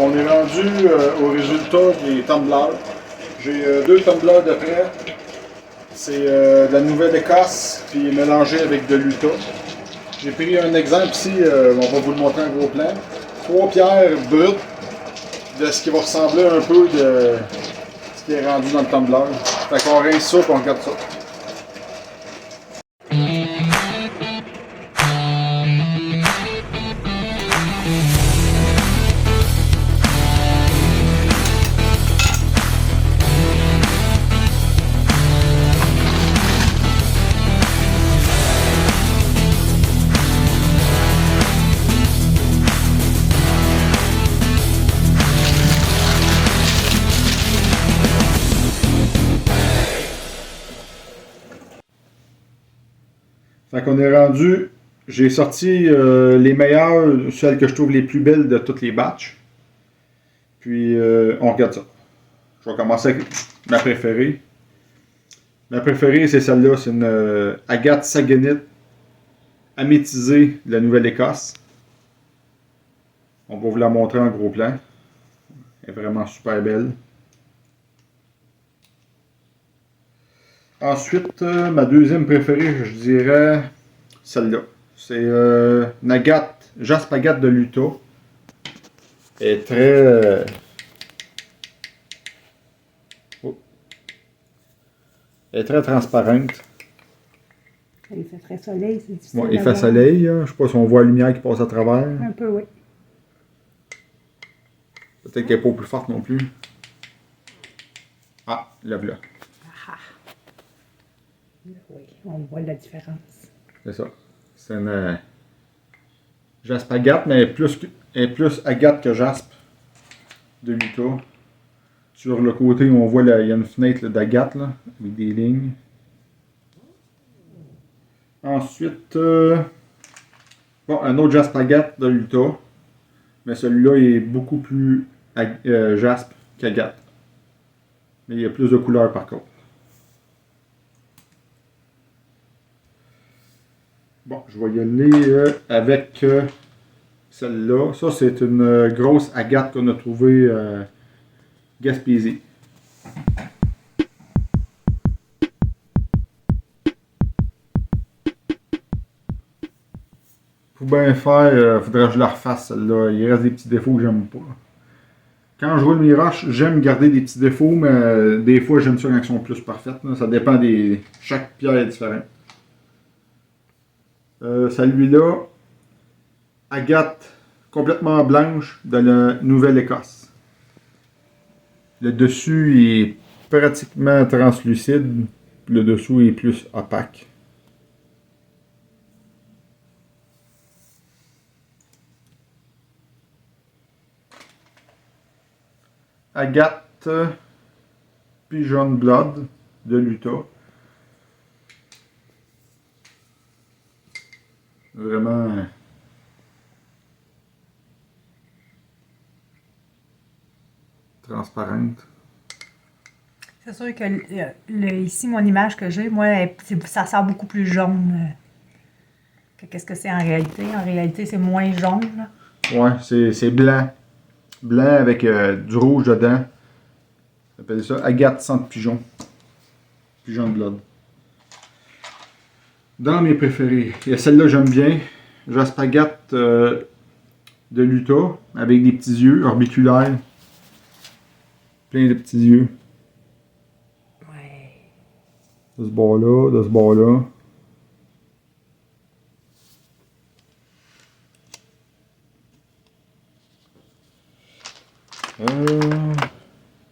On est rendu au résultat des tumblers. J'ai deux tumblers de près. C'est de la Nouvelle-Écosse, puis mélangé avec de l'Utah. J'ai pris un exemple ici, on va vous le montrer en gros plan. 3 pierres brutes de ce qui va ressembler un peu de ce qui est rendu dans le tumbler. Fait qu'on rince ça et on regarde ça. Fait qu'on est rendu, j'ai sorti les meilleures, celles que je trouve les plus belles de toutes les batchs. Puis on regarde ça. Je vais commencer avec ma préférée. Ma préférée, c'est celle-là. C'est une agate saguenite améthisée de la Nouvelle-Écosse. On va vous la montrer en gros plan. Elle est vraiment super belle. Ensuite, ma deuxième préférée, je dirais celle-là. C'est une agate, jaspe agate de l'Utah. Elle est très... Elle est très transparente. Il fait très soleil, c'est difficile. Ouais, il fait soleil, hein. Je sais pas si on voit la lumière qui passe à travers. Un peu, oui. Peut-être qu'elle n'est pas plus forte non plus. Ah, le voilà. Ah. Oui, on voit la différence. C'est ça. C'est une jaspe agate, mais elle est plus agate que jaspe de l'Utah. Sur le côté, on voit il y a une fenêtre d'agate avec des lignes. Ensuite, bon, un autre jaspe agate de l'Utah. Mais celui-là est beaucoup plus jaspe qu'agate. Mais il y a plus de couleurs par contre. Bon, je vais y aller avec celle-là. Ça, c'est une grosse agate qu'on a trouvée Gaspésie. Pour bien faire, faudrait que je la refasse celle-là. Il reste des petits défauts que j'aime pas. Quand je roule mes roches, j'aime garder des petits défauts, mais des fois j'aime ça quand elles sont plus parfaites. Là. Ça dépend des. Chaque pierre est différente. Celui-là, agate complètement blanche de la Nouvelle-Écosse. Le dessus est pratiquement translucide, le dessous est plus opaque. Agate Pigeon Blood de l'Utah. Vraiment transparente. C'est sûr que ici, mon image que j'ai, moi, ça sent beaucoup plus jaune que qu'est-ce que c'est en réalité. En réalité, c'est moins jaune. Là. Ouais, c'est blanc. Blanc avec du rouge dedans. On appelle ça agate sang de pigeon. Pigeon blood. Dans mes préférés, il y a celle-là que j'aime bien. Jaspe agate de l'Utah avec des petits yeux orbiculaires. Plein de petits yeux. Ouais. De ce bord-là, de ce bord-là.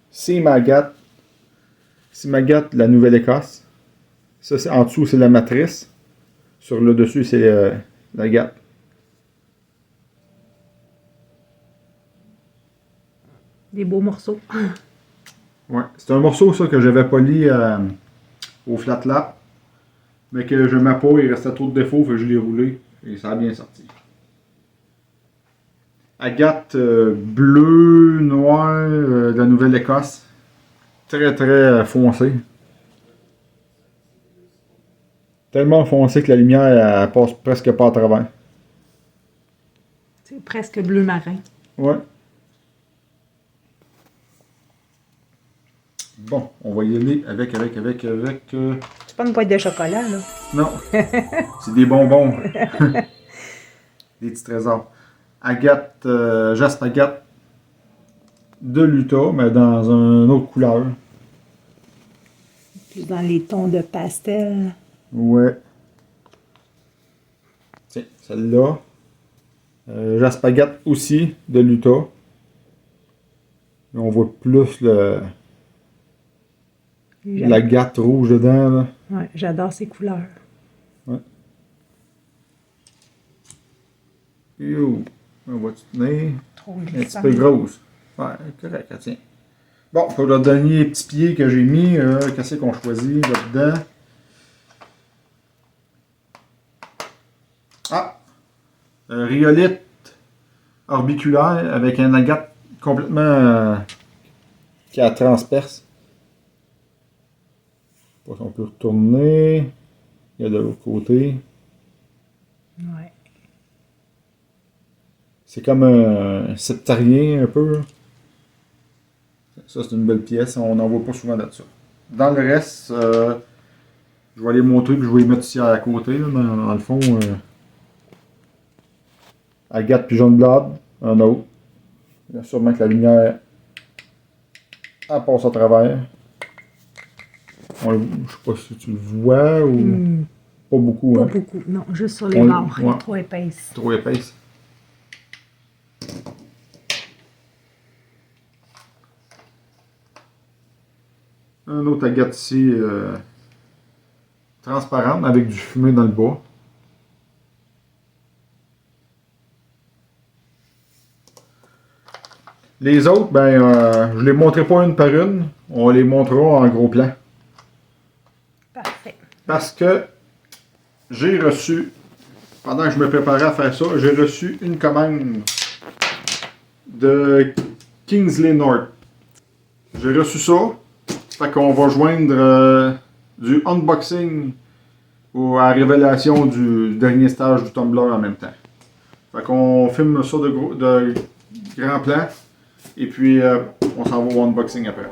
C'est Magat. C'est Magat de la Nouvelle-Écosse. Ça, en dessous, c'est la matrice. Sur le dessus, c'est l'agate. Des beaux morceaux. Ouais. C'est un morceau, ça, que j'avais poli au flat lap. Mais que je m'ai pas, il restait trop de défauts, fait que je l'ai roulé. Et ça a bien sorti. Agate bleu, noir de la Nouvelle-Écosse. Très très foncé. Tellement foncé que la lumière elle passe presque pas à travers. C'est presque bleu marin. Ouais. Bon, on va y aller avec. C'est pas une boîte de chocolat, là. Non, c'est des bonbons. Des petits trésors. Agathe, Jaspe Agathe de l'Utah, mais dans une autre couleur. Plus dans les tons de pastel. Ouais. Tiens, celle-là. Jaspe Agathe aussi de l'Utah. On voit plus l'agate rouge dedans. Là. Ouais, j'adore ces couleurs. Ouais. Yo, on va tenir. Trop Un petit glissant. peu grosse. Ouais, correct, tiens. Bon, pour le dernier petit pied que j'ai mis, qu'est-ce qu'on choisit là-dedans? Ah! Rhyolite orbiculaire avec un agate complètement qui la transperce. Je sais pas si on peut retourner. Il y a de l'autre côté. Ouais. C'est comme un septarien un peu. Là. Ça, c'est une belle pièce. On n'en voit pas souvent de ça. Dans le reste, je vais les montrer puis je vais les mettre ici à côté. Là, dans le fond, agate pigeon de blade, un autre. Il y a sûrement que la lumière elle passe à travers. Je sais pas si tu le vois ou pas beaucoup. Pas Hein. beaucoup, non, juste sur les bords. Ouais. Trop épaisse. Trop épaisse. Un autre agate ici transparente avec du fumé dans le bas. Les autres, ben, je les montrerai pas une par une. On les montrera en gros plan. Parfait. Parce que j'ai reçu, pendant que je me préparais à faire ça, j'ai reçu une commande de Kingsley North. J'ai reçu ça. Fait qu'on va joindre du unboxing à la révélation du dernier stage du Tumblr en même temps. Fait qu'on filme ça de grand plan. Et puis, on s'en va au unboxing après.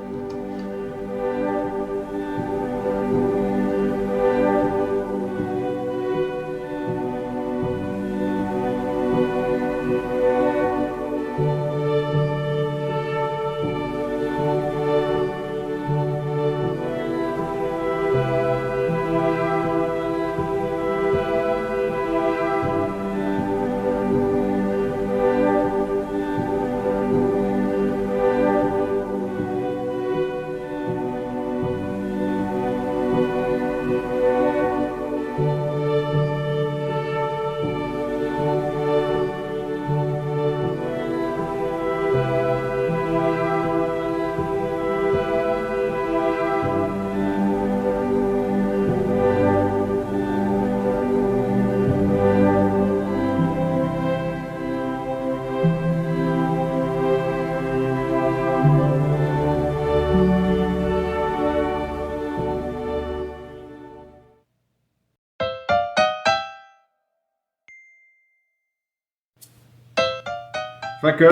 Fait que,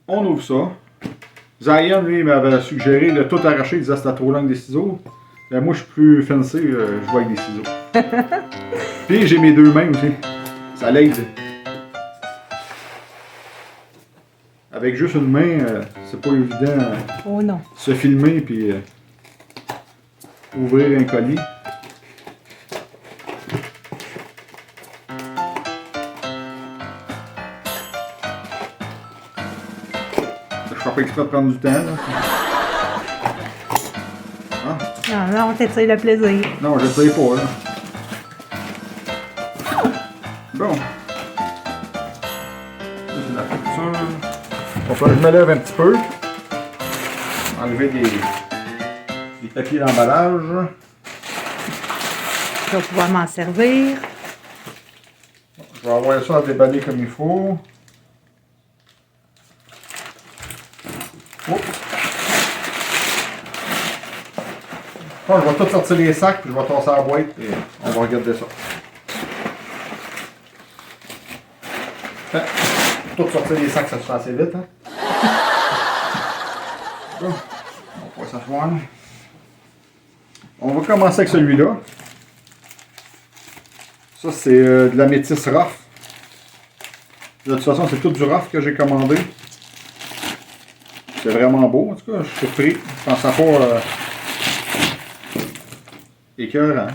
on ouvre ça. Zion, lui, m'avait suggéré de tout arracher, il disait que c'était trop long avec des ciseaux. Moi, je suis plus fancy, je vois avec des ciseaux. Puis, j'ai mes deux mains aussi. Ça l'aide. Avec juste une main, c'est pas évident Oh non. se filmer puis ouvrir un colis. Je fais pas exprès de prendre du temps. Là. Ah. Non, non, t'essayes le plaisir. Non, je ne sais pas. Là. Bon. Ça, c'est la facture. Il va falloir que je me lève un petit peu. Enlever des papiers d'emballage. Je vais pouvoir m'en servir. Je vais avoir ça à déballer comme il faut. Oh. Bon, je vais tout sortir les sacs, puis je vais tasser la boîte et on va regarder ça. Tout sortir les sacs, ça se fait assez vite. Hein? Bon, on va s'asseoir. On va commencer avec celui-là. Ça, c'est de la métisse rough. De toute façon, c'est tout du rough que j'ai commandé. C'est vraiment beau, en tout cas. Je suis surpris. Je pensais pas écœurant.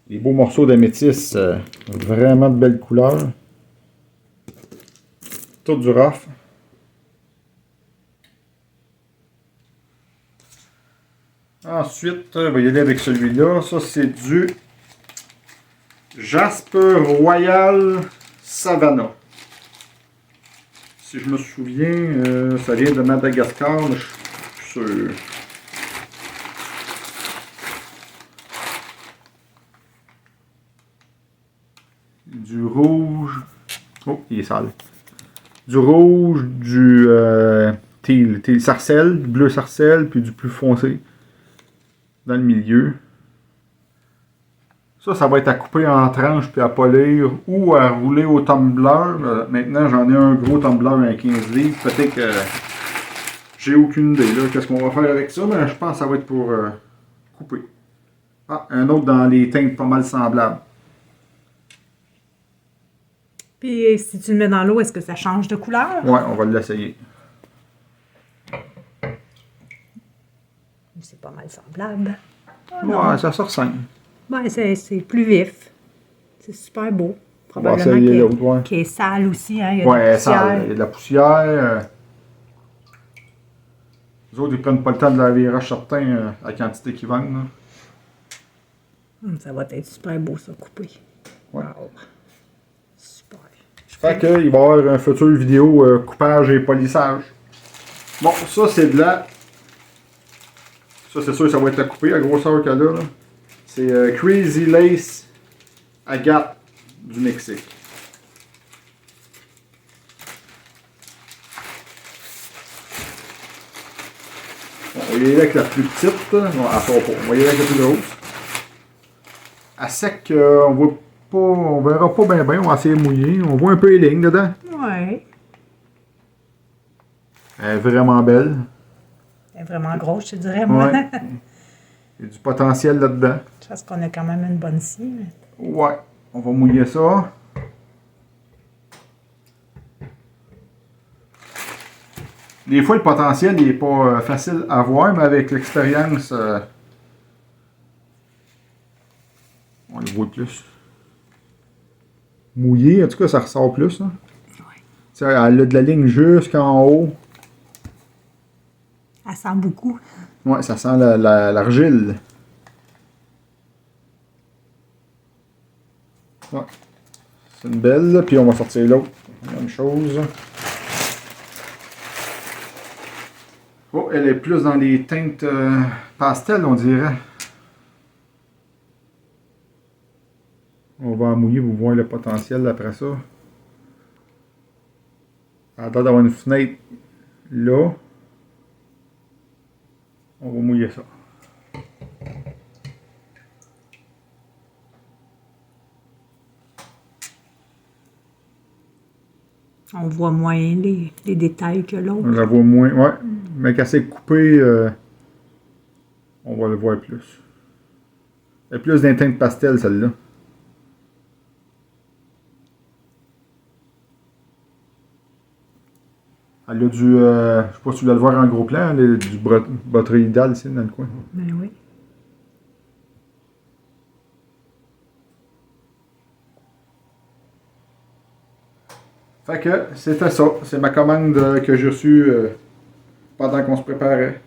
Les beaux morceaux de métisse. Vraiment de belles couleurs. Tout du rough. Ensuite, on va y aller avec celui-là. Ça, c'est du Jasper Royal Savannah. Si je me souviens, ça vient de Madagascar, mais je suis sûr. Du rouge. Oh, il est sale. Du rouge, du teal sarcelle, du bleu sarcelle, puis du plus foncé dans le milieu. Ça va être à couper en tranches puis à polir ou à rouler au tumbler. Maintenant, j'en ai un gros tumbler à 15 livres. Peut-être que j'ai aucune idée là, qu'est-ce qu'on va faire avec ça, mais je pense que ça va être pour couper. Ah, un autre dans les teintes pas mal semblables. Puis si tu le mets dans l'eau, est-ce que ça change de couleur? Ouais, on va l'essayer. C'est pas mal semblable. Ouais, ça se ressemble. Ouais, c'est plus vif. C'est super beau. On va Probablement essayer l'autre, ouais. qui est sale aussi. Hein? Il y a Ouais, de la ça, il y poussière. a de la poussière. Les autres, ils prennent pas le temps de laver les roches certains à la quantité qu'ils vendent. Là. Ça va être super beau, ça, coupé. Ouais. Wow. Super. Fait qu'il va y avoir un futur vidéo coupage et polissage. Bon, ça, c'est de la... Ça, c'est sûr, ça va être à couper, la grosseur qu'elle a. Là. C'est Crazy Lace Agate du Mexique. Bon, on va y aller avec la plus petite. Bon, elle sort pas. On va y aller avec la plus grosse. À sec, on voit pas, on verra pas bien, on va essayer de mouiller. On voit un peu les lignes dedans. Ouais. Elle est vraiment belle. Elle est vraiment grosse, je te dirais, moi. Ouais. Il y a du potentiel là-dedans. Je pense qu'on a quand même une bonne scie. Mais... Ouais. On va mouiller ça. Des fois, le potentiel n'est pas facile à voir, mais avec l'expérience, on le voit plus. Mouillé, en tout cas, ça ressort plus. Hein. Ouais. Elle a de la ligne jusqu'en haut. Elle sent beaucoup. Ouais, ça sent l'argile. Ouais. C'est une belle, puis on va sortir l'autre. Même chose. Oh, elle est plus dans les teintes pastel, on dirait. On va en mouiller, vous voyez le potentiel après ça. Elle a l'air d'avoir une fenêtre là. On va mouiller ça. On voit moins les détails que l'autre. On la voit moins, ouais. Mais quand c'est coupé, on va le voir plus. Elle est plus d'un teint de pastel, celle-là. Elle a du, je sais pas si tu dois le voir en gros plan, elle a du botrylidal ici dans le coin. Ben oui. Fait que c'était ça. C'est ma commande que j'ai reçue pendant qu'on se préparait.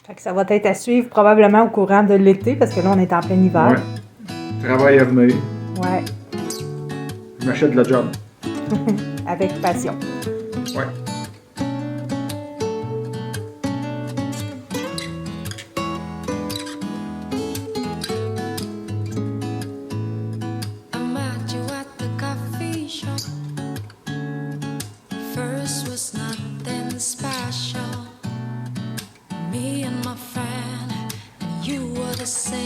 Fait que ça va être à suivre probablement au courant de l'été, parce que là, on est en plein hiver. Ouais. Travail à venir. Ouais. Je m'achète de la job. Avec passion. Ouais. I met you at the coffee shop. First was nothing special. Me and my friend, and you were the same.